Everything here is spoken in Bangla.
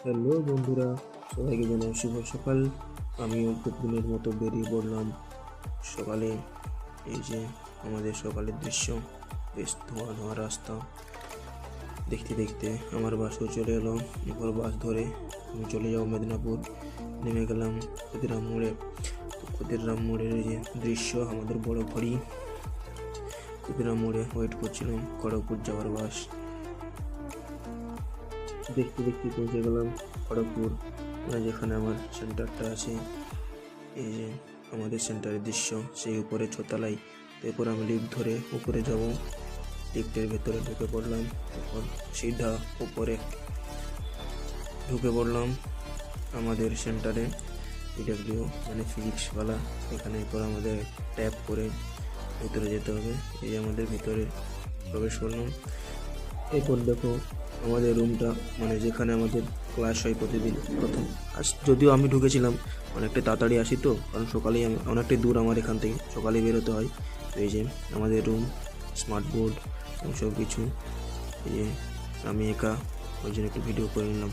হ্যালো বন্ধুরা, সবাইকে জানাই শুভ সকাল। আমিও প্রতিদিনের মতো বেরিয়ে পড়লাম সকালে। এই যে আমাদের সকালের দৃশ্য, বেশ ধোঁয়া ধোঁয়া রাস্তা। দেখতে দেখতে আমার বাসও চলে এলো। এরপর বাস ধরে আমি চলে যাবো মেদিনীপুর। নেমে গেলাম ক্ষুদিরাম মোড়ে। তো ক্ষুদিরাম মোড়ের এই যে দৃশ্য, আমাদের বড় ঘড়ি ক্ষুদিরাম মোড়ে ওয়েট করছিলাম খড়গপুর যাওয়ার বাস। দেখতে দেখতে পৌঁছে গেলাম খড়গপুর, মানে যেখানে আমার সেন্টারটা আছে। এই যে আমাদের সেন্টারের দৃশ্য, সেই উপরে ছোতলায়। এরপর আমি লিফট ধরে উপরে যাব। লিফটের ভেতরে ঢুকে পড়লাম। তারপর সিধা উপরে ঢুকে পড়লাম আমাদের সেন্টারে। পিডব্লিউ মানে ফিজিক্সওয়ালা। এখানে এরপর আমাদের ট্যাপ করে ভেতরে যেতে হবে। এই যে আমাদের ভিতরে প্রবেশ করলাম। এরপর দেখো আমাদের রুমটা, মানে যেখানে আমাদের ক্লাস হয় প্রতিদিন। প্রথম যদিও আমি ঢুকেছিলাম অনেকটা তাড়াতাড়ি আসি, তো কারণ সকালেই আমি অনেকটাই দূর আমার এখান থেকে, সকালেই বেরোতে হয়। তো এই যে আমাদের রুম, স্মার্ট বোর্ড এবং সব কিছু। এই যে আমি একা, ওই জন্য একটু ভিডিও করে নিলাম।